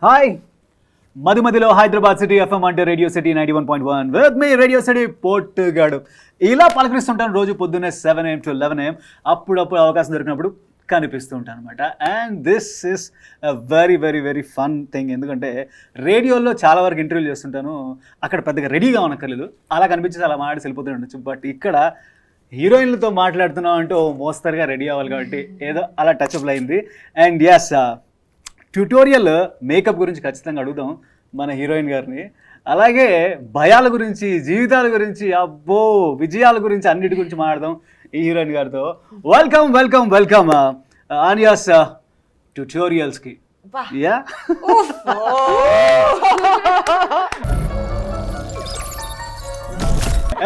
Hi మధుమతిలో Hyderabad city FM అంటే radio city 91.1 with మీ రేడియో సిటీ పోర్టుగాడు. ఇలా పలకరిస్తుంటాను రోజు పొద్దున్నే 7 AM to 11 AM. అప్పుడప్పుడు అవకాశం దొరికినప్పుడు కనిపిస్తూ ఉంటాను అనమాట. And this is very very very fun thing. ఎందుకంటే రేడియోలో చాలా వరకు ఇంటర్వ్యూలు చేస్తుంటాను, అక్కడ పెద్దగా రెడీగా ఉన్నక్కర్లేదు, అలా కనిపించేసి అలా మాట్లాడి వెళ్ళిపోతూ ఉండొచ్చు. బట్ ఇక్కడ హీరోయిన్లతో మాట్లాడుతున్నాం అంటే ఓ మోస్తరుగా రెడీ అవ్వాలి కాబట్టి ఏదో అలా టచ్అప్ అయింది. అండ్ ఎస్, ట్యూటోరియల్ మేకప్ గురించి ఖచ్చితంగా అడుగుదాం మన హీరోయిన్ గారిని. అలాగే భయాల గురించి, జీవితాల గురించి, అబ్బో విజయాల గురించి, అన్నిటి గురించి మాట్లాడదాం ఈ హీరోయిన్ గారితో. వెల్కమ్ వెల్కమ్ వెల్కమ్ ఆన్యాస్ ట్యూటోరియల్స్కి. యా,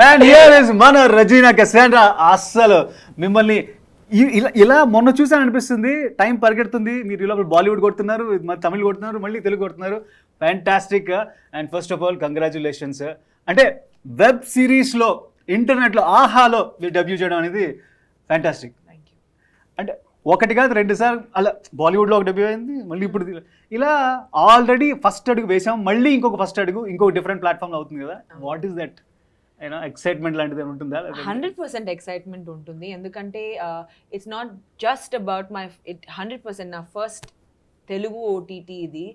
అండ్ హియర్ ఇస్ మన రెజీనా కసాండ్రా. అస్సలు మిమ్మల్ని ఇలా మొన్న చూసాను అనిపిస్తుంది, టైం పరిగెడుతుంది. మీరు ఇలా బాలీవుడ్ కొడుతున్నారు, తమిళ్ కొడుతున్నారు, మళ్ళీ తెలుగు కొడుతున్నారు. Fantastic. And first of all congratulations. అంటే వెబ్ సిరీస్లో, ఇంటర్నెట్లో, ఆహాలో మీరు డెబ్యూ చేయడం అనేది ఫ్యాంటాస్టిక్. అంటే ఒకటి కాదు, 2 సార్లు అలా బాలీవుడ్లో ఒక డెబ్యూ అయింది, మళ్ళీ ఇప్పుడు ఇలా ఆల్రెడీ ఫస్ట్ అడుగు వేసాం, మళ్ళీ ఇంకొక ఫస్ట్ అడుగు ఇంకొక డిఫరెంట్ ప్లాట్ఫామ్లో అవుతుంది కదా. వాట్ ఈస్ దట్ ఎక్సైట్మెంట్ లాంటిది ఉంటుందా? 100% ఎక్సైట్మెంట్ ఉంటుంది. ఎందుకంటే it's not just about my 100% నా ఫస్ట్ తెలుగు ఓటీటీ ఇది.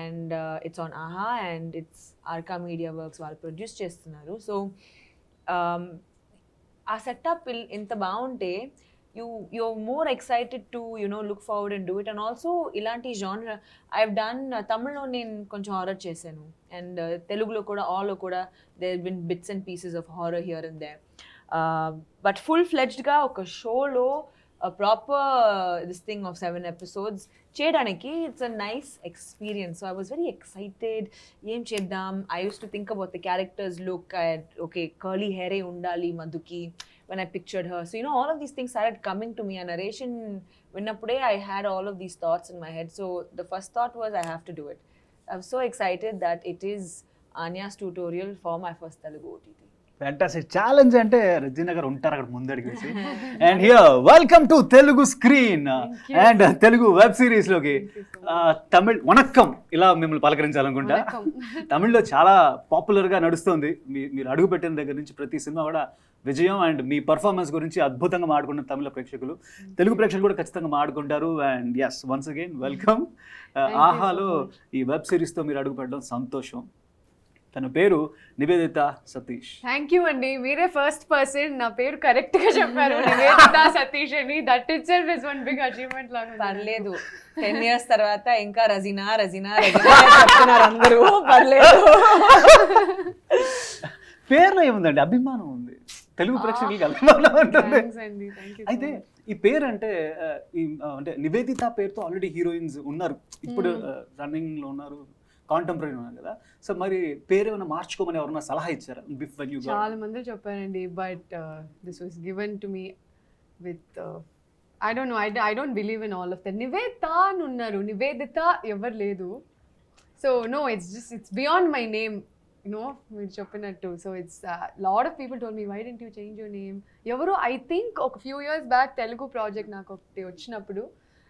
And it's on Aha and it's Arka media works వాళ్ళు ప్రొడ్యూస్ చేస్తున్నారు. సో ఆ సెటప్ ఇంత బాగుంటే you're more excited to look forward and do it. And also ilanti genre I've done Tamil నేను కొంచెం horror చేశాను, అండ్ తెలుగులో కూడా ఆల్ కూడా there have been bits and pieces of horror here and there, but full fledged గా ఒక షోలో a proper this thing of 7 episodes చేయడానికి it's a nice experience. So I was very excited. ఏం చేద్దాం, I used to think about the characters look. Okay, curly hair undali Madhuki when I pictured her. So all of these things started coming to me. A narration vinnappude I had all of these thoughts in my head. So the first thought was I have to do it. I'm so excited that it is Anya's tutorial for my first Telugu OTT. Fantastic challenge అంటే రెజీనా గారు ఉంటారు అక్కడ ముందడికి వేసి. And here welcome to Telugu screen and Telugu web series లోకి. తమిళ్ వణక్కం ఇలా మిమ్మల్ని పలకరించాలనుకుంటా. తమిళ్లో చాలా పాపులర్ గా నడుస్తుంది. మీరు అడుగు పెట్టిన దగ్గర నుంచి ప్రతి సినిమా కూడా విజయం. అండ్ మీ పర్ఫార్మెన్స్ గురించి అద్భుతంగా మాట్లాడుకున్న తమిళ ప్రేక్షకులు, తెలుగు ప్రేక్షకులు కూడా ఖచ్చితంగా మాట్లాడుకుంటారు. And yes, once again welcome. ఆహాలో ఈ వెబ్ సిరీస్తో మీరు అడుగు పెట్టడం సంతోషం. తన పేరు నివేదిత సతీష్. థ్యాంక్ యూ అండి, మీరే ఫస్ట్ పర్సన్ నా పేరు కరెక్ట్ గా చెప్పారు, నివేదిత సతీష్ అని. That itself is one big achievement లాగా. పర్లేదు, 10 years తర్వాత ఇంకా రజీనా రజీనా రజీనా చెప్తున్నారు అందరూ. పర్లేదు, పేర్లో ఏముందండి, అభిమానం ఉంది, తెలుగు ప్రేక్షకులకి అభిమానం ఉంటుంది. అయితే ఈ పేరు అంటే అంటే నివేదిత పేరుతో ఆల్రెడీ హీరోయిన్స్ ఉన్నారు, ఇప్పుడు రన్నింగ్ లో ఉన్నారు, కాంటెంపరీ ఉన్నారు కదా. సో మరి పేరు ఏమైనా మార్చుకోమని ఎవరన్నా సలహా ఇచ్చారా? చాలా మంది చెప్పారండి, but this was given to me with I don't know, I don't believe in all of that. Nivedita అని ఉన్నారు, నివేదిత ఎవరు లేదు. So no, it's beyond my name, మీరు చెప్పినట్టు. So it's lot of people told me, why don't you change your name. ఎవరు I think ఒక few years back Telugu project నాకు ఒకటి వచ్చినప్పుడు,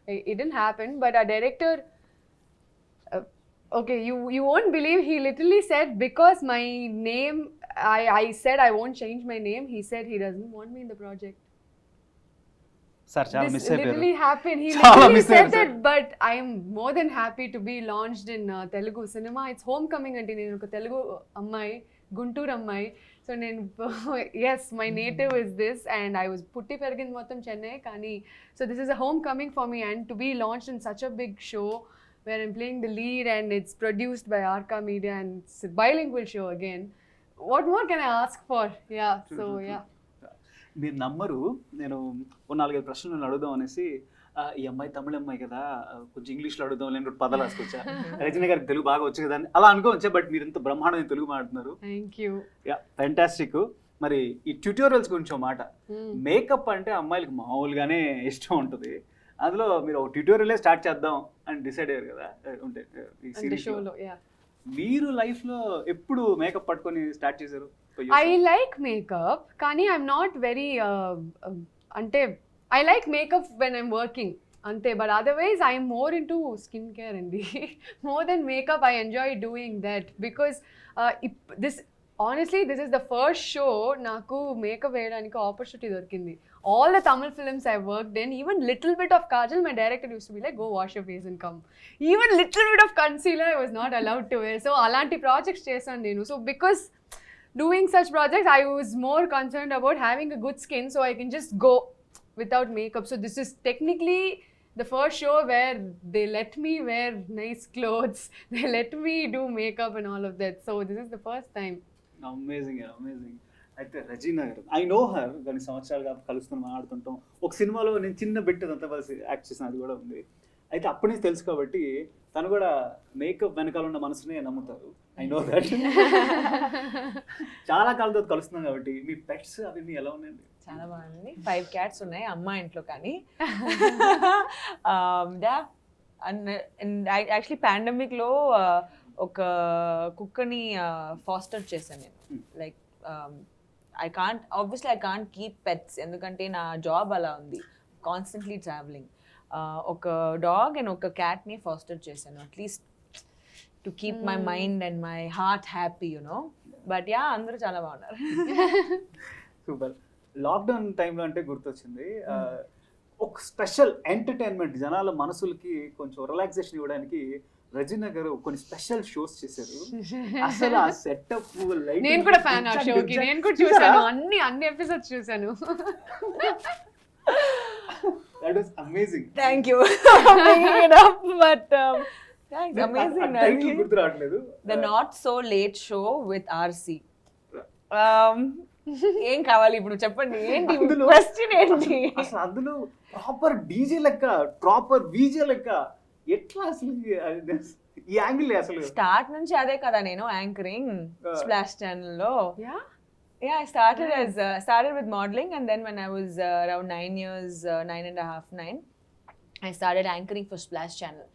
ఇట్ డిడ్ంట్ హ్యాపెన్, బట్ ఆ director, okay, you won't believe, he literally said because my name, I said I won't change my name, he said he doesn't want me in the project. Sir, chala miss ayyaru. Literally happened, he literally said that. But I am more than happy to be launched in Telugu cinema. It's homecoming ante nenu oka Telugu ammai, Guntur ammai. So nenu yes, my native is this, and I was putti perigin mottham Chennai kani. So this is a homecoming for me, and to be launched in such a big show where I'm playing the lead and it's produced by Arca Media and it's a bilingual show again. What more can I ask for? Yeah, so yeah. మీరు నమ్మరు, నేను 4-5 ప్రశ్నలు అడుగుదాం అనేసి, ఈ అమ్మాయి తమిళ అమ్మాయి కదా, కొంచెం ఇంగ్లీష్లో అడుగుదాం, నేను 2 పదాలు రాసుకొచ్చా, రజనీ గారికి తెలుగు బాగా వచ్చు కదా అని అలా అనుకోవచ్చా. బట్ మీరు ఇంత బ్రహ్మాండమైన తెలుగు మాట్లాడుతున్నారు. Thank you. Yeah, fantastic. మరి ఈ ట్యూటోరియల్స్ గురించి ఒక మాట. మేకప్ అంటే అమ్మాయిలకి మామూలుగానే ఇష్టం ఉంటుంది, అందులో మీరు ఒక ట్యూటోరియలే స్టార్ట్ చేద్దాం అని డిసైడ్ అయ్యారు కదా. అంటే ఈ సిరీస్లో మీరు లైఫ్లో ఎప్పుడు మేకప్ పట్టుకొని స్టార్ట్ చేశారు? ఐ లైక్ మేకప్, కానీ ఐఎమ్ నాట్ వెరీ అంటే I like makeup when I'm working. ante, but otherwise I am more into skincare and more than makeup. I enjoy doing that because honestly this is the first show naku makeup veyadaniki opportunity dorkindi. All the Tamil films I worked in, even little bit of kajal, my director used to be like, go wash your face and come. Even little bit of concealer I was not allowed to wear. So alanti projects chesanu nenu. So because doing such projects, I was more concerned about having a good skin so I can just go without makeup. So this is technically the first show where they let me wear nice clothes, they let me do makeup and all of that. So this is the first time. Amazing. అయితే రజీనా గారు, I know her, కొన్ని సంవత్సరాలుగా కలుస్తున్నాం, మాట్లాడుతుంటాం. ఒక సినిమాలో నేను చిన్న bit అంతా కలిసి యాక్ట్ చేసిన అది కూడా ఉంది. అయితే అప్పటి నుంచి తెలుసు కాబట్టి తను కూడా మేకప్ వెనకాల ఉన్న మనసునే నమ్ముతారు. I know that. చాలా కాలంతో కలుస్తున్నాం కాబట్టి మీ పెట్స్ అవన్నీ ఎలా ఉన్నాయండి? చాలా బాగుంది. 5 cats ఉన్నాయి అమ్మ ఇంట్లో. కానీ యాక్చువల్లీ పాండమిక్లో ఒక కుక్కని ఫాస్టర్ చేశాను నేను. Like I can't keep pets, ఎందుకంటే నా జాబ్ అలా ఉంది, కాన్స్టెంట్లీ ట్రావెలింగ్. ఒక డాగ్ అండ్ ఒక క్యాట్ని ఫాస్టర్ చేశాను, at least to keep my mind and my heart happy, you know. But yeah, అందరూ చాలా బాగున్నారు. సూపర్. లాక్డౌన్ టైంలో అంటే గుర్తొచ్చింది, ఒక స్పెషల్ ఎంటర్టైన్మెంట్, జనాల మనసులకి కొంచెం రిలాక్సేషన్ ఇవ్వడానికి రజీనా గారు కొన్ని స్పెషల్ షోస్ చేశారు. అసలు ఆ సెటప్, నేను కూడా ఫ్యాన్ ఆ షోకి, నేను కూడా చూసాను, అన్ని ఎపిసోడ్స్ చూసాను. That was amazing. Thank you for bringing it up, but thanks. Amazing. Title గుర్తు రావట్లేదు. The Not So Late Show with RC. ఏం కావాలి ఇప్పుడు చెప్పండి, ఏంటి క్వశ్చన్ ఏంటి? అసలు అందులో ప్రాపర్ డీజే లెక్క, ప్రాపర్ వీజే లెక్క, ఎట్లా అసలు ఈ యాంగిల్? అసలు స్టార్ట్ నుంచి అదే కదా నేను యాంకరింగ్ స్ప్లాష్ ఛానల్లో. Yeah, I started with modeling, and then when I was around 9 years, 9.5, I started anchoring for Splash Channel.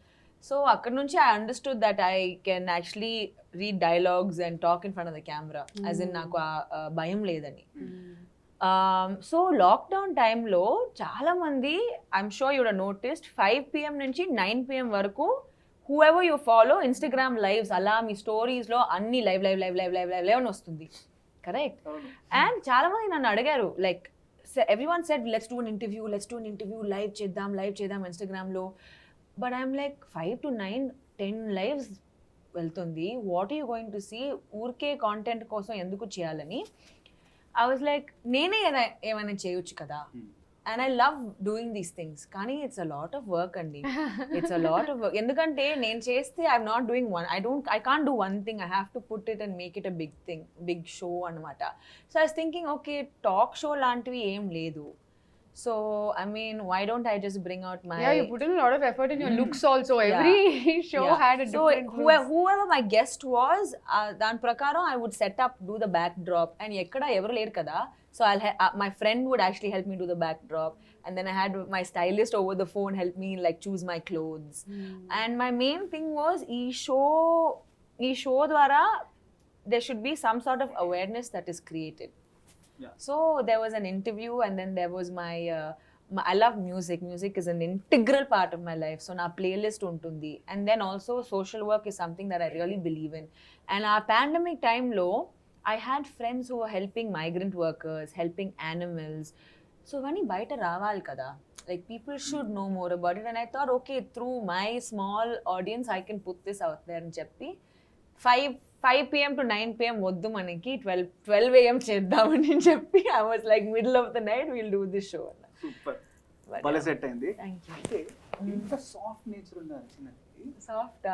So akkad nunchi I understood that I can actually read dialogues and talk in front of the camera, as in naku bayam ledani. So lockdown time lo chaala mandi, I'm sure you would have noticed, 5 PM nunchi 9 PM varaku whoever you follow Instagram lives ala mi stories lo anni live అని వస్తుంది. Correct. And చాలా మంది నన్ను అడిగారు, like everyone said let's do an interview, live చేద్దాం ఇన్స్టాగ్రామ్లో. But I'm like 5 to 9, 10 lives వెళ్తుంది, what are you going to see? ఊరికే కాంటెంట్ కోసం ఎందుకు చేయాలని ఐ వాజ్ లైక్, నేనే ఏమైనా చేయొచ్చు కదా. And I love doing these things. Kani, it's a lot of work, Andi. It's a lot of work. Endukante nen chesthe, I'm not doing one. I can't do one thing. I have to put it and make it a big thing, big show anamata. So I was thinking, okay, talk show lantivi em ledu. So I mean, why don't I just bring out my... Yeah, you put in a lot of effort in your looks also. Every show had a different look. Whoever my guest was, dan prakaram I would set up, do the backdrop, and ekkada evaru leru kada. So my friend would actually help me do the backdrop, and then I had my stylist over the phone help me like choose my clothes. And my main thing was ee show dwara there should be some sort of awareness that is created. Yeah. So there was an interview, and then there was my I love music. Music is an integral part of my life. So na playlist untundi, and then also social work is something that I really believe in. And our pandemic time lo I had friends who were helping migrant workers, helping animals. So vani baita raval kada, like people should know more about it. And I thought, okay, through my small audience I can put this out there and cheppi 5 PM to 9 PM వద్దు మనకి, 12 AM చేద్దామని చెప్పి I was like middle of the night we'll do this show. Super, భలే set అయింది. Thank you. అంటే ఇంత soft nature ఉన్నారు చిన్నది. సాఫ్ట్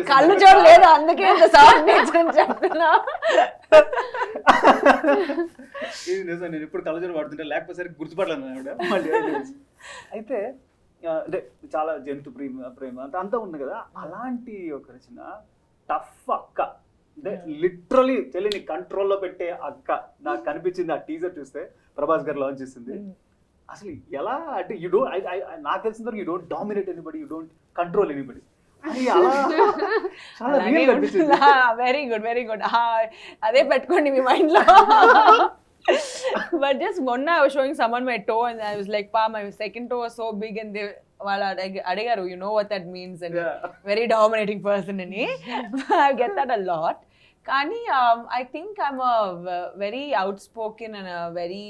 కళ్ళు చూడలేదు, అందుకే ఇంత సాఫ్ట్ నేచర్ అని చెప్తున్నా. ఇది నిజం, నేను ఇప్పుడు కళ్ళజోడు పడుతుంటే లేకపోతే సరే గుర్తుపడలేను. అయితే అంటే చాలా జంతు ప్రేమ అంతా ఉంది కదా, అలాంటి ఒక రచన టఫ్ అక్క, అంటే లిటరలీ తెలియని కంట్రోల్లో పెట్టే అక్క నాకు కనిపించింది ఆ టీజర్ చూస్తే. ప్రభాస్ గారు లాంచ్ చేసింది. అసలు ఎలా అంటే యూ డోంట్, నాకు తెలిసిన వరకు you don't dominate anybody, you don't control anybody. చాలా రియల్ అనిపించింది. Very good. అదే పెట్టుకోండి మీ మైండ్ లో. But just one I was showing someone my toe and I was like, Pa, my second toe was so big and they adigaru, you know what that means, and very dominating person in me. I get that a lot. Kani, I think I'm a very outspoken and a very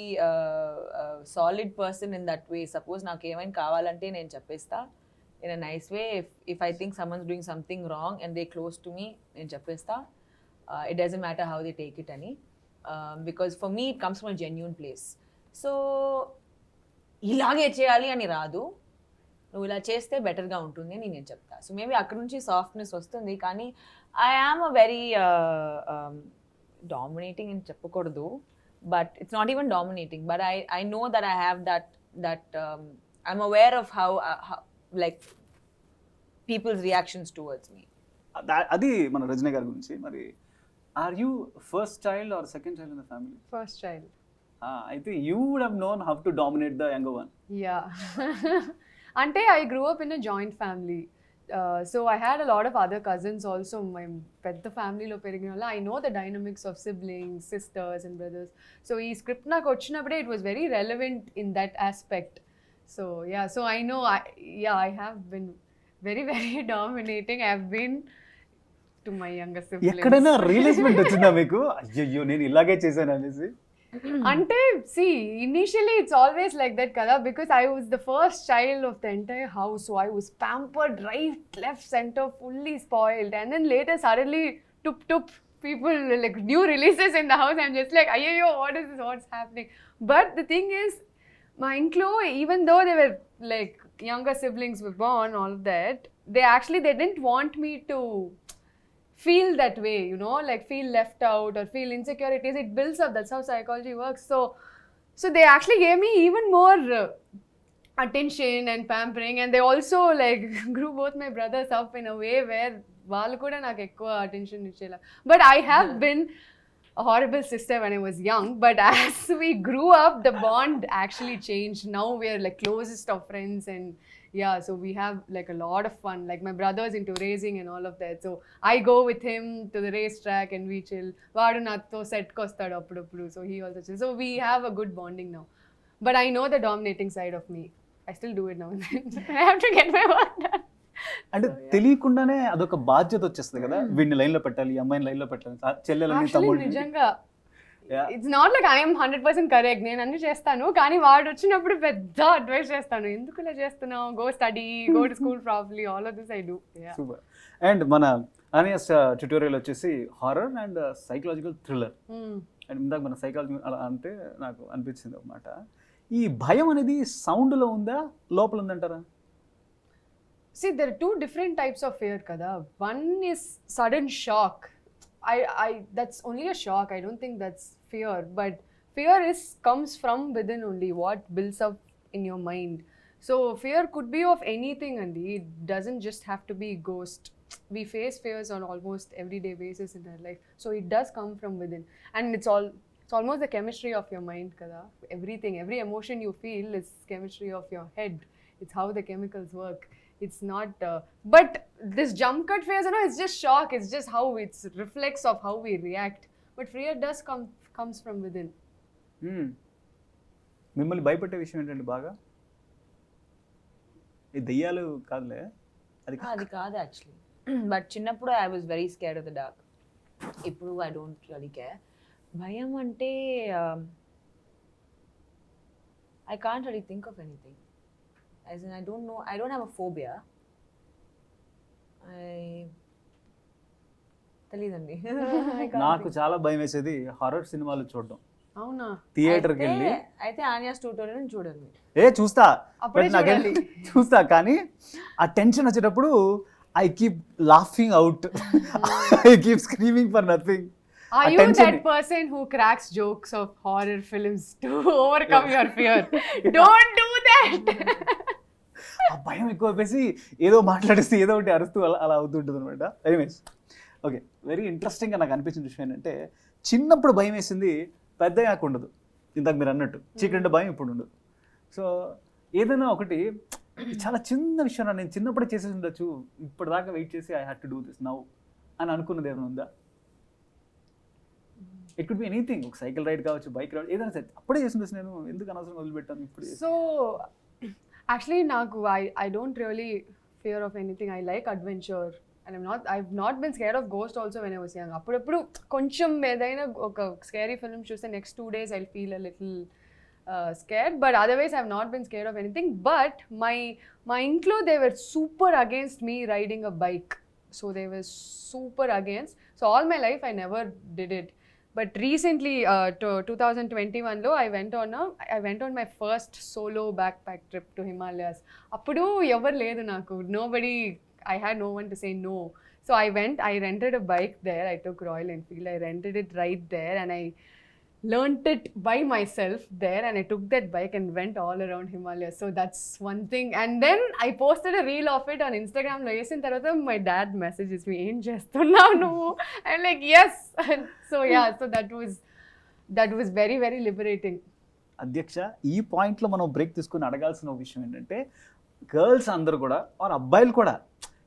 solid person in that way. Suppose నాకు ఏమైనా కావాలంటే నేను చెప్పేస్తా in a nice way. If I think someone's doing something wrong and they're close to me, నేను చెప్పేస్తా. It doesn't matter how they take it అని. Because for me it comes from a genuine place. So ఇలాగే చేయాలి అని రాదు, నువ్వు ఇలా చేస్తే బెటర్గా ఉంటుంది అని నేను చెప్తా. సో మేబీ అక్కడ నుంచి సాఫ్ట్నెస్ వస్తుంది. కానీ I am a very dominating అని చెప్పకూడదు, but it's not even dominating, but I know that I have that I'm aware of how like peoples reactions towards me. అది మన రజనీ గారి గురించి. మరి are you first child or second child in the family? First child. అయితే you would have known how to dominate the younger one. Yeah. అంటే I grew up in a joint family. So I had a lot of other cousins also. My పెద్ద ఫ్యామిలీలో పెరిగిన వల్ల I know the dynamics of siblings, sisters and brothers. So ఈ script నాకు వచ్చినప్పుడే it was very relevant in that aspect. So yeah, so I know I have been very very dominating. I have been to my younger siblings. ఎక్కడైనా రియలైజ్మెంట్ వచ్చిందా మీకు, అయ్యో నేను ఇలాగే చేశాను అనేసి? Ante, see, initially it's always like that, kada, because I was the first child of the entire house, so I was pampered right, left, center, fully spoiled. And then later, suddenly, tup, people, like new releases in the house, I'm just like, ayyo, what is this, what's happening? But the thing is, my Inklo, even though they were like younger siblings were born, all of that, they didn't want me to feel that way, you know, like feel left out or feel insecurities. It builds up. That's how psychology works. So they actually gave me even more attention and pampering, and they also like grew both my brothers up in a way where వాళ్ళు కూడా నాకు ఎక్కువ attention ఇచ్చేలా. But I have been a horrible sister when I was young, but as we grew up, the bond actually changed. Now we are like closest of friends, and yeah, so we have like a lot of fun. Like my brother's into racing and all of that, so I go with him to the racetrack and we chill. Vaadu natho set kostadu appudu, so he also chill. So we have a good bonding now. But I know the dominating side of me. I still do it now and then. I have to get my work done. అంటే తెలియకుండానే అదొక బాధ్యత వచ్చేస్తుంది కదా, వీడిని లైన్లో పెట్టాలి, అమ్మాయిని లైన్లో పెట్టాలి, చెల్లెలని తమ్ముడు. నిజంగా it's not like I'm 100% correct, నేను అన్ని చేస్తాను, కానీ వాడు వచ్చినప్పుడు పెద్ద అడ్వైస్ చేస్తాను, ఎందుకు ఇలా చేస్తున్నావు, go study, go to school properly, all of this I do. Super. And మన ఆనియాస్ ట్యుటోరియల్ వచ్చేసి horror and psychological thriller. And ఇందాక మన సైకాలజీ అలా అంటే నాకు అనిపించింది అన్నమాట, ఈ భయం అనేది సౌండ్లో ఉందా లోపల ఉందంటారా? See, there are two different types of fear, kada. One is sudden shock. That's only a shock. I don't think that's fear. But fear comes from within only, what builds up in your mind. So fear could be of anything, and it doesn't just have to be ghost. We face fears on almost everyday basis in our life. So it does come from within, and it's almost the chemistry of your mind, kada. Everything, every emotion you feel is chemistry of your head. It's how the chemicals work. It's not, but this jump cut phase, you know, it's just shock. It's just how it's reflex of how we react. But fear does comes from within. మిమ్మల్ని భయపెట్టే విషయం ఏంటంటే బాగా ఈ దెయ్యాలు కాదులే, అది కాదు యాక్చువల్లీ. బట్ చిన్నప్పుడు I was very scared of the dark. ఇప్పుడు ఐ డోంట్ రియలీ కేర్. భయం అంటే I can't really think of anything. As in, I don't know, I don't have a phobia. తెలీదండి. నాకు చాలా భయం వేసేది హారర్ సినిమాలు చూడడం. అవునా? థియేటర్కి వెళ్ళి అయితే ఆనియాస్ ట్యూటోరియల్ చూడండి. చూస్తా, చూస్తా, కానీ ఆ టెన్షన్ వచ్చేటప్పుడు I keep laughing out. I keep screaming for nothing. Are you that person who cracks jokes of horror films to overcome your fear? Don't do that. ఆ భయం ఎక్కువ వేసి ఏదో మాట్లాడేసి ఏదో ఒకటి అరుస్తూ అలా అవుతుంటుంది అనమాట. ఎనీవేస్, ఓకే, వెరీ ఇంట్రెస్టింగ్గా నాకు అనిపించిన విషయం ఏంటంటే, చిన్నప్పుడు భయం వేసింది పెద్దయ్యాక ఉండదు. ఇందాక మీరు అన్నట్టు చీకటి భయం ఇప్పుడు ఉండదు. సో ఏదైనా ఒకటి చాలా చిన్న విషయం నేను చిన్నప్పుడే చేసేసి ఉండొచ్చు, ఇప్పటిదాకా వెయిట్ చేసి I had to do this now అని అనుకున్నది ఏమైనా ఉందా? ఇట్ కుడ్ బి ఎనీథింగ్, ఒక సైకిల్ రైడ్ కావచ్చు, బైక్ రైడ్, ఏదైనా సరే అప్పుడే చేసి నేను ఎందుకు అనవసరం వదిలిపెట్టాను ఇప్పుడు. So actually నాకు I don't really fear of anything. I like adventure and I've not been scared of ghost also when I was young. అప్పుడప్పుడు కొంచెం ఏదైనా ఒక స్కేరీ ఫిల్మ్ చూస్తే next 2 days I'll feel a little scared, but otherwise I've not been scared of anything. But my intlo, they were super against me riding a bike. So they were super against. So all my life I never did it. But recently, 2021 lo, I went on my first solo backpack trip to Himalayas. Appudu ever ledu naku. Nobody, I had no one to say no. So I rented a bike there. I took Royal Enfield. I rented it right there and I learned it by myself there, and I took that bike and went all around Himalayas. So that's one thing. And then I posted a reel of it on Instagram lo chesin tarvata my dad messages me, em chestunnau nuvu? I'm like, yes. So yeah, so that was very very liberating. అధ్యక్ష, ఈ పాయింట్లో మనం break తీసుకుని అడగాల్సిన విషయం ఏంటంటే, girls అందరూ కూడా ఆర్ అబ్బాయిలు కూడా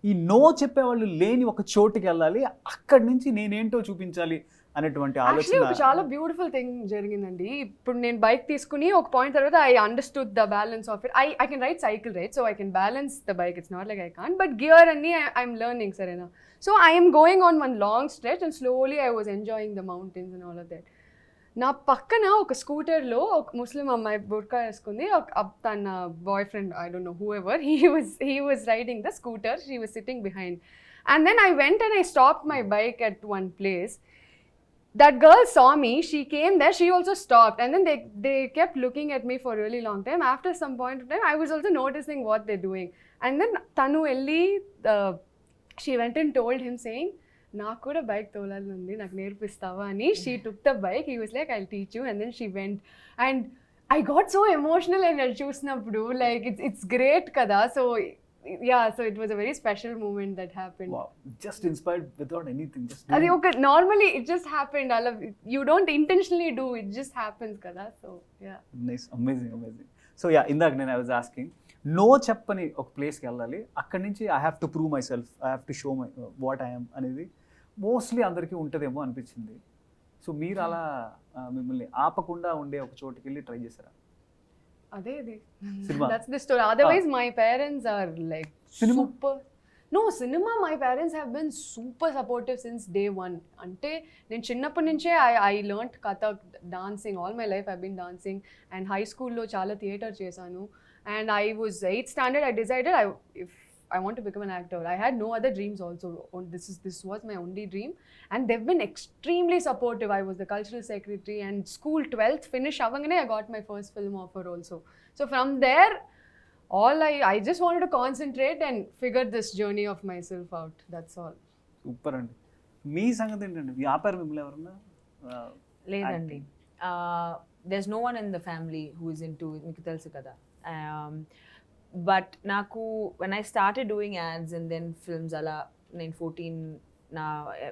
ఈ నో చెప్పేవాళ్ళు లేని ఒక చోటుకి వెళ్ళాలి, అక్కడి నుంచి నేనేంటో చూపించాలి అనేటువంటి యాక్చువల్లీ ఒక ఆలోచన. చాలా బ్యూటిఫుల్ థింగ్ జరిగిందండి. ఇప్పుడు నేను బైక్ తీసుకుని ఒక పాయింట్ తర్వాత I understood the balance of it. I can ride cycle right, so I can balance the bike. It's not like I can't, but gear అన్ని ఐఎమ్ లెర్నింగ్, సరేనా? So I'm going on one long stretch and slowly I was enjoying the mountains and all of that. నా పక్కన ఒక స్కూటర్లో ఒక ముస్లిం అమ్మాయి బుర్కా వేసుకుంది. తన boyfriend, I don't know whoever, he was riding the scooter, she was sitting behind. And then I went and I stopped my bike at one place. That girl saw me, she came there, she also stopped, and then they kept looking at me for a really long time. After some point of time, I was also noticing what they're doing. And then Tanu Elli, she went and told him saying, నాకు కూడా bike తోలాలి ఉంది, నాకు నేర్పిస్తావా అని. She took the bike, he was like I'll teach you, and then she went. And I got so emotional and అది చూసినప్పుడు, like it's great కదా. So yeah, so it was a very special moment that happened. Wow, just inspired without anything, just అది ఒక normally it just happened. I love it. You don't intentionally do, it just happens kada. So yeah, nice, amazing. So yeah, ఇందాక నేను I was asking, no చెప్పని ఒక ప్లేస్కి వెళ్ళాలి, అక్కడి నుంచి I have to prove my self, I have to show my what I am అనేది mostly అందరికీ ఉంటుందేమో అనిపించింది. సో మీరు అలా మిమ్మల్ని ఆపకుండా ఉండే ఒక చోటుకి వెళ్ళి ట్రై చేశారా? adedi Cinema. that's the story. Otherwise my parents are like Cinema? super. No, cinema, my parents have been super supportive since day one. Ante nen chinnappu nunche I learned kathak, dancing. All my life I've been dancing, and high school lo chala theatre chesanu. And I was 8th standard, I decided if I want to become an actor. I had no other dreams also. This was my only dream, and they've been extremely supportive. I was the cultural secretary, and school 12th finish avangane I got my first film offer also. So from there, all I just wanted to concentrate and figure this journey of myself out. That's all. Super అండి. మీ సంగతి ఏంటండి? వ్యాపారం మిమ్మల్ని ఎవరన్నా లేదండి. there's no one in the family who is into, మీకు తెలుసు కదా. బట్ నాకు when I started doing ads and then films అలా, నేను 14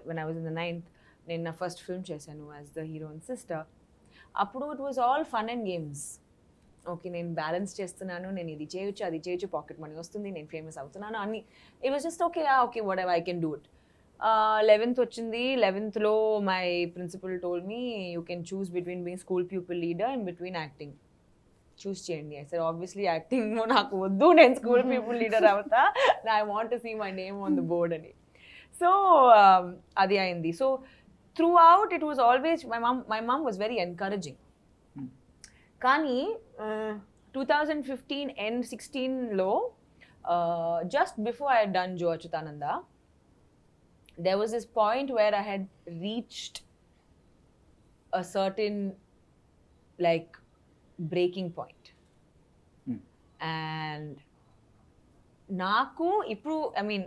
when I was in the 9th, నేను నా ఫస్ట్ ఫిల్మ్ చేశాను యాజ్ ద హీరోయిన్ సిస్టర్. అప్పుడు it was all fun and games. Okay, నేను బ్యాలెన్స్ చేస్తున్నాను, నేను ఇది చేయొచ్చు అది చేయొచ్చు, పాకెట్ మనీ వస్తుంది, నేను ఫేమస్ అవుతున్నాను అన్ని. It was just okay whatever I can do it. 11th వచ్చింది. 11th లో my principal told me, you can choose between being school people leader and between acting. Choose చేయండి. Sir obviously acting నాకు వద్దు, నేను school people leader అవుతా, I want to see my name on the board అని. So అది అయింది. So throughout it was always my mom was very encouraging. కానీ 2015 and 16లో just before I had done Jo Achyutananda, there was this point where I had reached a certain like breaking point. And naku ippudu, I mean,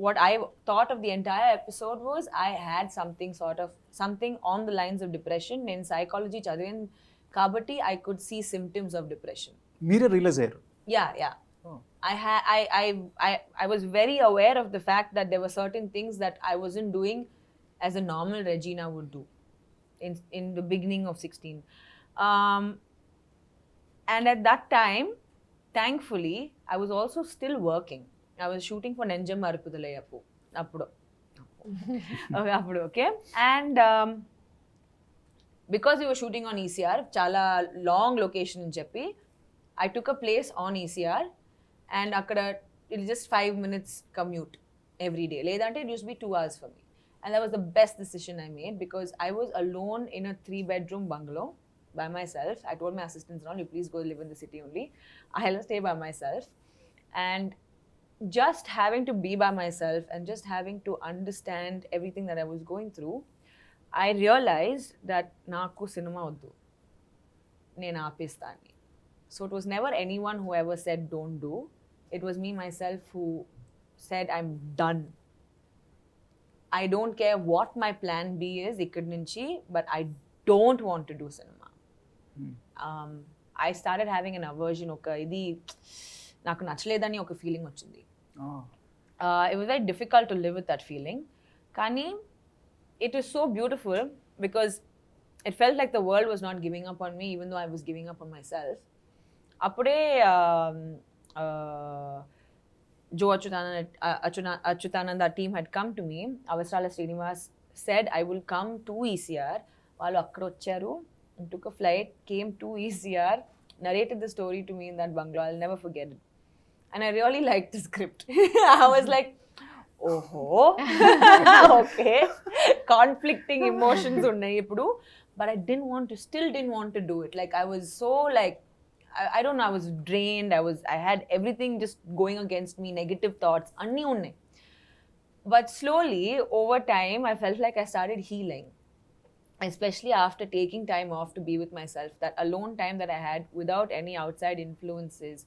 what I thought of the entire episode was I had something on the lines of depression. Nen psychology chadivin kabatti I could see symptoms of depression. మీరే realise అయ్యారు? Yeah. I was very aware of the fact that there were certain things that I wasn't doing as a normal Regina would do in the beginning of 16. And at that time, thankfully, I was also still working. I was shooting for Nenjam Arupudalayapu. Appudu. Okay. And because we were shooting on ECR, chala long location అని చెప్పి I took a place on ECR and akkada it just 5 minutes commute every day. Ledante it used to be 2 hours for me. And that was the best decision I made because I was alone in a 3-bedroom bungalow by myself. I told my assistants, "No, you please go live in the city only. I'll stay by myself." And just having to be by myself and just having to understand everything that I was going through, I realized that naaku cinema oddu. Nenu aapistani. So it was never anyone who ever said don't do. It was me myself who said I'm done. I don't care what my plan B is ikkad nunchi, but I don't want to do cinema. I started having an aversion. Oka idi naku nachaledani oka feeling ochindi. It was very difficult to live with that feeling. Kani it was so beautiful because it felt like the world was not giving up on me even though I was giving up on myself. Appude Joe Achyutanand, our team had come to me. Avasrala Srinivas said, I will come to ECR. Vallu akkada vacharu and took a flight, came to ECR, narrated the story to me in that bungalow. I'll never forget it. And I really liked the script. I was like, oh, okay. Conflicting emotions unnai ippudu. But I still didn't want to do it. Like I was so like, I don't know, I was drained. I had everything just going against me, negative thoughts, anni unnai. But slowly, over time, I felt like I started healing. Especially after taking time off to be with myself. That alone time that I had without any outside influences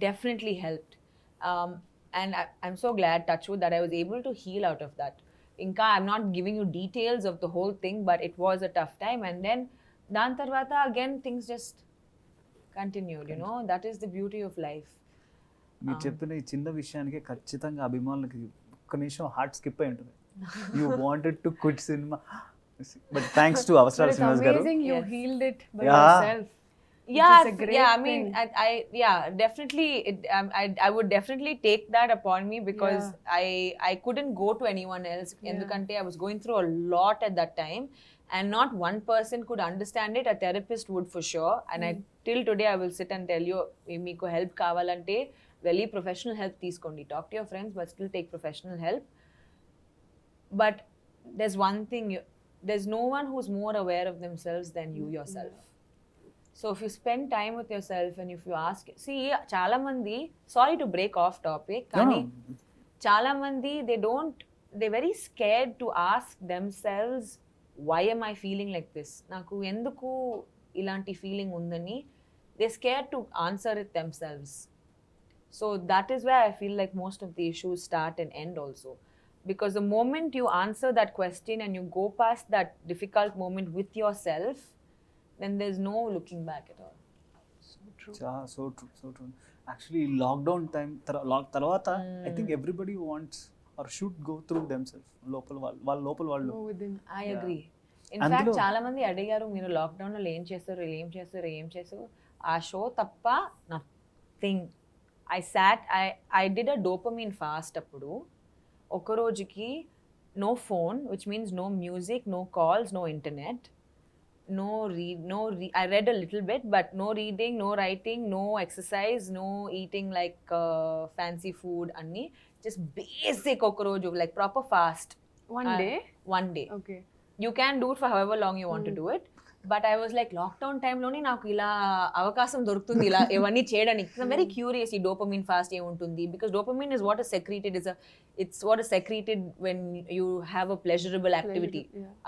definitely helped. And I'm so glad, touchwood, that I was able to heal out of that. Inka, I'm not giving you details of the whole thing, but it was a tough time. And then, dan tarvata, again, things just continued, you know. That is the beauty of life. మీరు చెప్పిన ఈ చిన్న విషయానికి ఖచ్చితంగా అభిమానులకి ఒక్క నిమిషం heart skip అయి ఉంటుంది. You wanted to quit cinema but thanks to అవసరాల శ్రీనివాస్ గారు. Amazing, you healed it by yourself. Yeah, It's a great I mean, definitely, I would definitely take that upon me because I couldn't go to anyone else. Endukante I was going through a lot at that time, and not one person could understand it. A therapist would for sure, and till today I will sit and tell you, meeku help kavalante velli professional help teeskondi. Talk to your friends, but still take professional help. But there's one thing, there's no one who's more aware of themselves than you yourself. So if you spend time with yourself and if you ask, see, chala mandi, sorry to break off topic, kani chala mandi, they're very scared to ask themselves, why am I feeling like this? Naku enduku ilanti feeling undani, they're scared to answer it themselves. So that is where I feel like most of the issues start and end also. Because the moment you answer that question and you go past that difficult moment with yourself, then there's no looking back at all. So true. So true. Actually, lockdown time తర్వాత I think everybody wants or should go through themselves. లోపల వాళ్ళు. Go within. I agree. In fact, చాలా మంది అడిగారు, మీరు lockdown లో ఏం చేస్తారు. ఆ షో తప్ప nothing. I did a dopamine fast అప్పుడు. ఒక రోజుకి no phone, which means no music, no calls, no internet. I read a little bit, but no reading, no writing, no exercise, no eating like fancy food, anni. Just basic okroju, like proper fast. One day? One day. Okay. You can do it for however long you want to do it. But I was like, lockdown time loni naaku ila avakasam dorukutundi ila evanni cheyadaniki. I'm very curious ee dopamine fast em untundi, because dopamine is what is secreted, it's what is secreted when you have a pleasurable activity.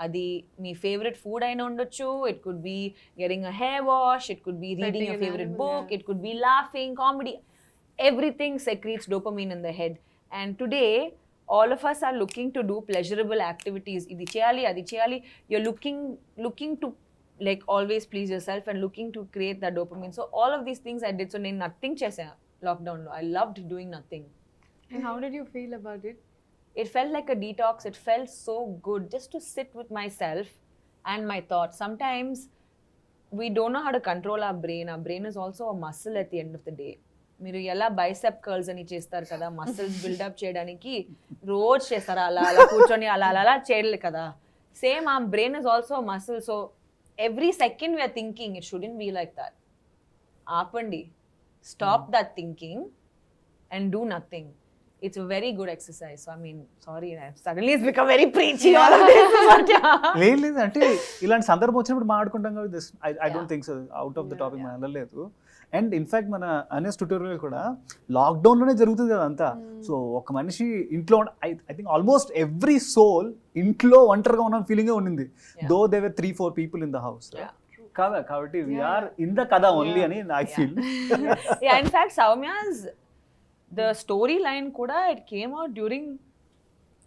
Adi mee favorite food aina undochu, it could be getting a hair wash, it could be reading your favorite book, it could be laughing, comedy. Everything secretes dopamine in the head. And today all of us are looking to do pleasurable activities. Idi cheyali, adi cheyali. You're looking to like always please yourself and looking to create that dopamine. So all of these things I did. So నేను nothing చేసా lockdown లో. I loved doing nothing. And how did you feel about it? It felt like a detox. It felt so good just to sit with myself and my thoughts. Sometimes we don't know how to control our brain. Our brain is also a muscle at the end of the day. మీరు ఎలా bicep curls అని చేస్తారు కదా, muscles buildup చేయడానికి రోజు చేస్తారు, అలా కూర్చొని అలా చేయలేదు కదా. Same, our brain is also a muscle. So every second we are thinking, it shouldn't be like that. Aapandi. Stop that thinking and do nothing. It's a very good exercise. So I mean, sorry, suddenly it's become very preachy all of this. But yeah. లేదు అంటే ఇలాంటి సందర్భం వచ్చినప్పుడు మాట్లాడుకుంటాం కదా. I don't think so out of the topic మనం వెళ్ళలేదు. And in fact మన అనేస్ ట్యూటోరియల్ కూడా లాక్డౌన్లోనే జరుగుతుంది కదా అంతా. సో ఒక మనిషి ఇంట్లో I think almost every soul ఇంట్లో ఒంటరిగా ఉన్న ఫీలింగే ఉండింది. Though they were 3-4 people in the house కదా. కాబట్టి వీఆర్ ఇన్ ద కదా ఓన్లీ అని I feel. Yeah, in fact, Soumya's the storyline kuda, it came out during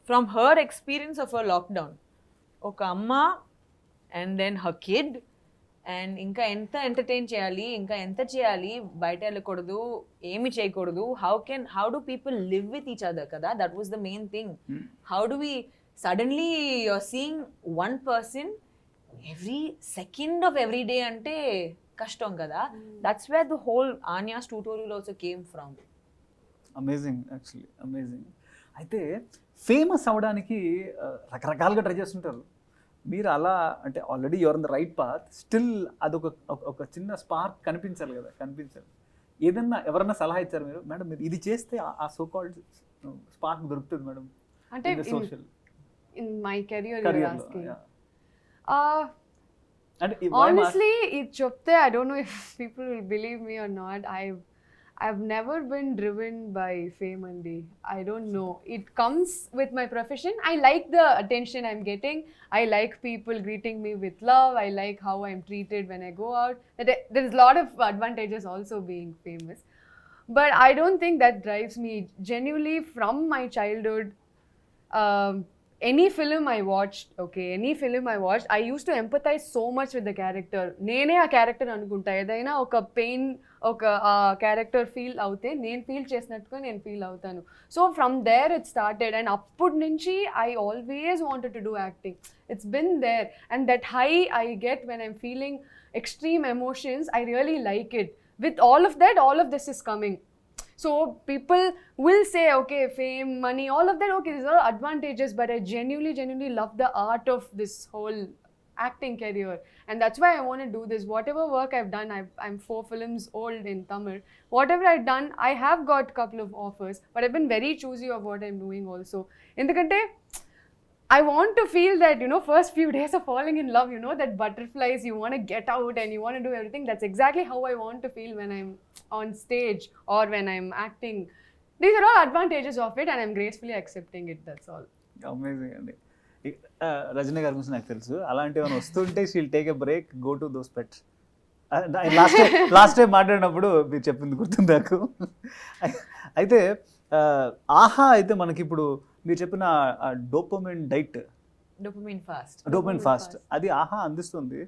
from her experience of her lockdown. Oka amma and then her kid, and ఇంకా ఎంత entertain చేయాలి, ఇంకా ఎంత చేయాలి, బయట వెళ్ళకూడదు, ఏమి చేయకూడదు, how do people live with each other కదా. That was the main thing. How do we suddenly you're seeing one person every second of every day అంటే కష్టం కదా. That's where the whole Anya's tutorial also came from. Amazing, actually amazing. అయితే famous అవ్వడానికి రకరకాలుగా try చేస్తుంటారు. మీరు అలా అంటే already your in the right path, still అదొక ఒక చిన్న స్పార్క్ కనిపించాలి కదా, కనిపించాలి. ఏదన్నా ఎవరన్నా సలహా ఇచ్చారు మీరు, మేడం మీరు ఇది చేస్తే ఆ సో కాల్డ్ స్పార్క్ దొరుకుతుంది మేడం అంటే social in my career Career you're lo, asking? yeah. And Honestly, it chopte, I don't know if people will believe me or not. I've never been driven by fame, Andy. I don't know. It comes with my profession. I like the attention I'm getting. I like people greeting me with love. I like how I'm treated when I go out. There's a lot of advantages also being famous. But I don't think that drives me. Genuinely, from my childhood, any film I watched, I used to empathize so much with the character. Nene a character anukunta, edaina oka pain, oka character feel avute, nen feel chesinattuga nen feel avutanu. So from there it started, and appudu nunchi I always wanted to do acting. It's been there, and that high I get when I'm feeling extreme emotions, I really like it. With all of that, all of this is coming. So people will say, okay, fame, money, all of that, okay, these are advantages, but I genuinely love the art of this whole acting career, and that's why I want to do this. Whatever work I've done, I'm 4 films old in Tamil. Whatever I've done, I have got a couple of offers, but I've been very choosy of what I'm doing also. Endukante I want to feel that, first few days of falling in love, that butterflies, you want to get out and you want to do everything. That's exactly how I want to feel when I'm on stage or when I'm acting. These are all advantages of it, and I'm gracefully accepting it. That's all. Amazing అండి. రజనీ గారి గురించి నాకు తెలుసు. అలాంటి ఏమైనా వస్తుంటే she'll take a break, go to those pets. Last time మాట్లాడినప్పుడు మీరు చెప్పింది గుర్తుంది నాకు. అయితే ఆహా అయితే మనకి ఇప్పుడు మీరు చెప్పిన డోపమైన్ డైట్, డోపమైన్ ఫాస్ట్, అది ఆహా అందిస్తుంది.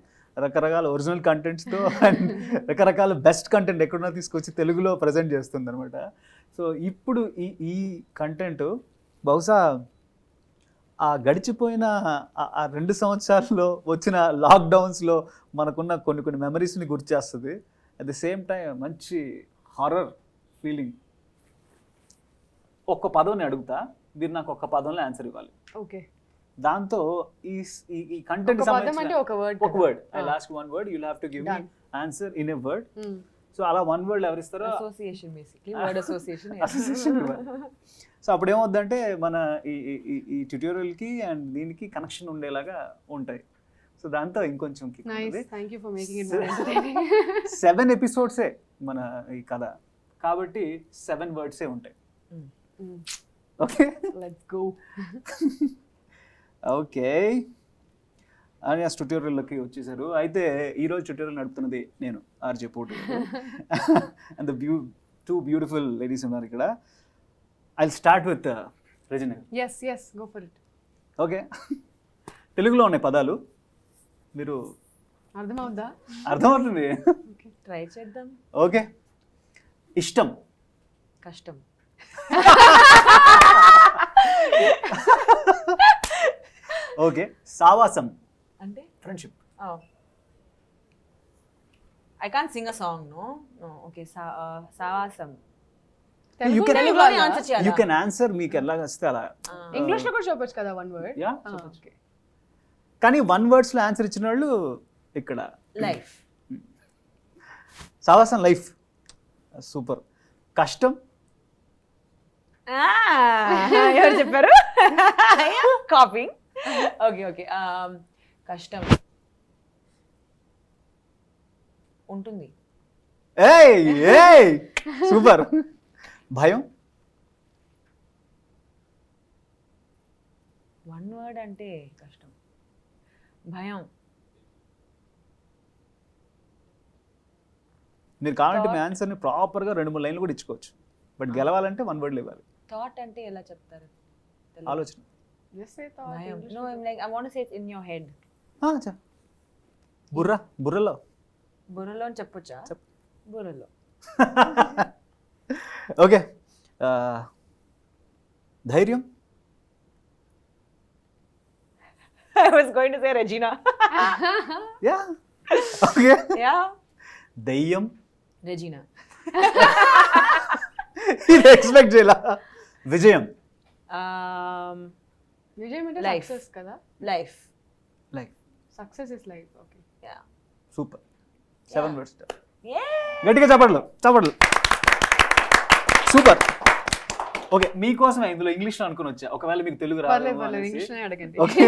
రకరకాల ఒరిజినల్ కంటెంట్స్తో అండ్ రకరకాల బెస్ట్ కంటెంట్ ఎక్కడున్నా తీసుకొచ్చి తెలుగులో ప్రజెంట్ చేస్తుంది అనమాట. సో ఇప్పుడు ఈ కంటెంట్ బహుశా ఆ గడిచిపోయిన ఆ 2 సంవత్సరాల్లో వచ్చిన లాక్డౌన్స్లో మనకున్న కొన్ని మెమరీస్ని గుర్తు చేస్తుంది. అట్ ద సేమ్ టైం మంచి హారర్ ఫీలింగ్. ఒక్క పదం అడుగుతా, మీరు నాకు ఒక్క పదంలో ఆన్సర్ ఇవ్వాలి. ఓకే. దాంతో ఈ కంటెంట్ ఒక word, I last 1 word, you'll have to give me answer in a word. So అలా 1 word ఎవరు ఇస్తారో association, basically word association. So అప్పుడు ఏమవుద్దంటే మన ఈ ట్యూటోరియల్కి అండ్ దీనికి కనెక్షన్ ఉండేలాగా ఉంటాయి. సో దాంతో ఇంకొంచెం 7 ఎపిసోడ్సే మన ఈ కథ కాబట్టి 7 wordsే ఉంటాయి. Okay, let's go. Okay, Anya's ట్యూటోరియల్లోకి వచ్చేసారు. అయితే ఈరోజు ట్యూటోరియల్ నడుపుతున్నది నేను, ఆర్జే పోటు. And the two beautiful ladies ఉన్నారు ఇక్కడ. I'll start with Regina. Yes, go for it. Okay, తెలుగులో ఉన్నాయి పదాలు, మీరు అర్థమవుతుంది, ట్రై చేద్దాం. ఓకే. ఇష్టం, కష్టం, ఓకే. సావాసం అంటే friendship. I can't sing a song, no. Okay, సావాసం. You can ఆన్సర్ చేయాలి. You can answer, మీకు ఎలా వస్తే అలా. ఇంగ్లీష్ లో కూడా చెప్పొచ్చు కదా 1 word. Yeah, okay. కానీ 1 wordsలో ఆన్సర్ ఇచ్చిన వాళ్ళు ఇక్కడ లైఫ్. సావాసం లైఫ్. సూపర్. కష్టం. ఎవరు చెప్పారు? కాపింగ్. ఓకే. కష్టం ఉంటుంది. ఏయ్ సూపర్. భయం. 1 word అంటే కష్టం. భయం. మీరు కావాలంటే మీ ఆన్సర్ని ప్రాపర్గా 2-3 లైన్లు కూడా ఇచ్చుకోవచ్చు, బట్ గెలవాలంటే 1 wordలో ఇవ్వాలి. థాట్ అంటే ఎలా చెప్తారు? ఆలోచన. Just say thought. భయం. No, I'm like, I want to say it in your head. బుర్రలో. బుర్రలో అని చెప్పొచ్చా? బుర్రలో. ఓకే. ధైర్యం. I was going to say Regina. Yeah. Okay. Yeah. దయ్యం. Regina. ఇది ఎక్స్పెక్ట్ చేయాల. విజయం. విజయం అంటే Life. సక్సెస్ కదా. Life. Life. Success is life. Okay. Yeah. Super. 7 words. Yeah. గట్టిగా చప్పట్లు. సూపర్. ఓకే, మీకోసమే ఇందులో ఇంగ్లీష్లో అనుకుని వచ్చా, ఒకవేళ మీకు తెలుగు రాదు. పర్లేదు ఇంగ్లీష్లోనే అడగండి. ఓకే.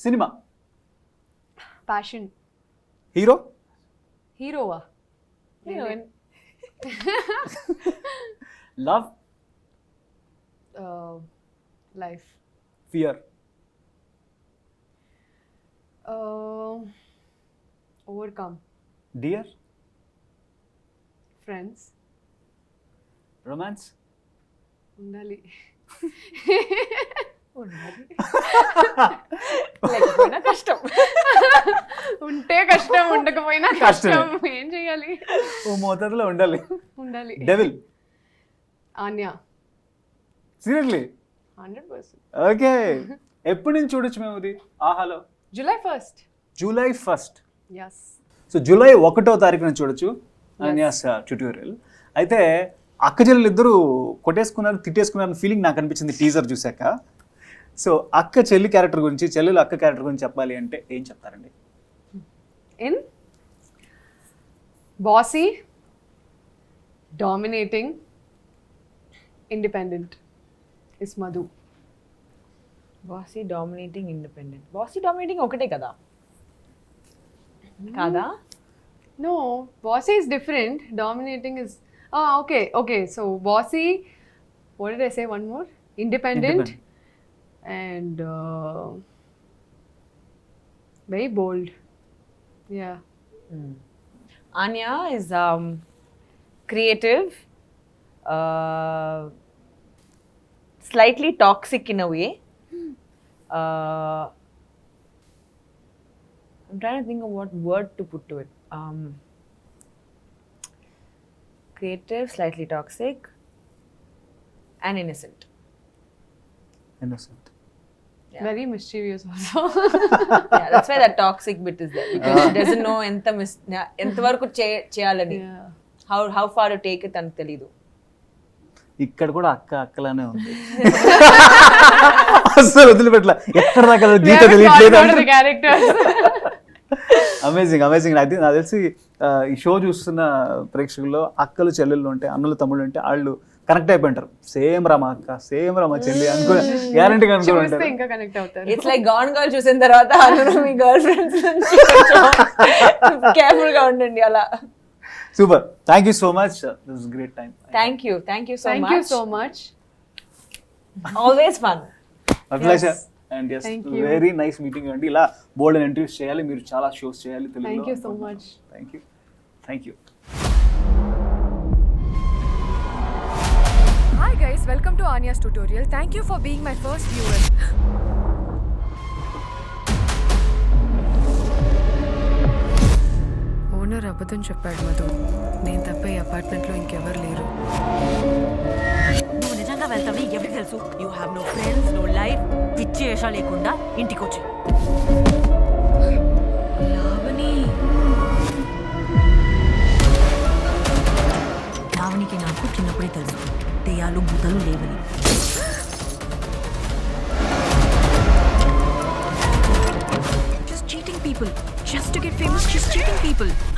సినిమా. ప్యాషన్. హీరో. హీరోవా? Heroine. Love. Life. Fear. Overcome. Dear. Friends. Romance. ఉండాలి. లేకపోయినా కష్టం. ఉంటే కష్టం, ఉండకపోయినా కష్టం. ఏం చేయాలి? ఓ మోతాదులో ఉండాలి. డెవిల్. ఆన్యా. సీరియస్లీ? 100%. ఓకే. ఎప్పటి నుంచి చూడొచ్చు మేము ఇది ఆహాలో? July 1st. July 1st. Yes. So July 1వ తారీఖున చూడొచ్చు అన్యాస్ ట్యూటోరియల్. అయితే అక్క చెల్లెలు ఇద్దరు కొట్టేసుకున్నారు, తిట్టేసుకున్నారు ఫీలింగ్ నాకు అనిపించింది టీజర్ చూశాక. సో అక్క చెల్లి క్యారెక్టర్ గురించి, చెల్లెలు అక్క క్యారెక్టర్ గురించి చెప్పాలి అంటే ఏం చెప్తారండి? In bossy, dominating, independent is Madhu. Bossy, dominating, independent. Bossy dominating ఒకటే కదా? కాదా? No, bossy is different. Dominating is okay. So bossy, what did I say? One more. Independent. And very bold. Yeah. Anya is creative, slightly toxic in a way. I'm trying to think of what word to put to it. Creative, slightly toxic, and innocent. Yeah. Very mischievous also. Yeah, that's why that toxic bit is there, because she doesn't know ఎంత వరకు చేయాలని, how far to take it అని తెలీదు. ఇక్కడ కూడా అక్కలానే ఉంది. అసలు వదిలిపెట్టలా, ఎక్కడ దాకా గీత తెలియట్లేదు. అమేజింగ్. నాకు తెలిసి ఈ షో చూస్తున్న ప్రేక్షకుల్లో అక్కలు చెల్లెళ్ళు ఉంటే, అన్నలు తమ్ముళ్ళు ఉంటే వాళ్ళు కనెక్ట్ అయిపోయింటారు. సేమ్ రామ అక్క, సేమ్ రామ చెల్లి అనుకుని గ్యారంటీగా అనుకుంటారు. ఇంకా కనెక్ట్ అవుతారు. ఇట్స్ లైక్ గాన్ గర్ల్ చూసిన తర్వాత మీ గర్ల్ ఫ్రెండ్స్ నుంచి కేర్ఫుల్ గా ఉండండి అలా. Super. Thank you so much. This is great time. Thank you so much. Always fun. My pleasure. And yes, very nice meeting అండి. ఇలా బోల్డ్ అండ్ ఇంటర్వ్యూస్ చేయాలి, మీరు చాలా షోస్ చేయాలి తెలుగులో. Thank you so much. Thank you. Hi guys, welcome to Anya's tutorial. Thank you for being my first viewer. Owner అబద్ధం చెప్పాడు మధు. నేను తప్ప ఈ అపార్ట్మెంట్లో ఇంకెవరు లేరు. నువ్వు నిజంగా వెళ్తావని ఎవరికి తెలుసు? You have no friends, no life. పిచ్చి వేషా లేకుండా ఇంటికి వచ్చి. లావణికి నాకు చిన్నప్పుడే తెలుసు దెయ్యాలు భూతాలు లేవని. సింపుల్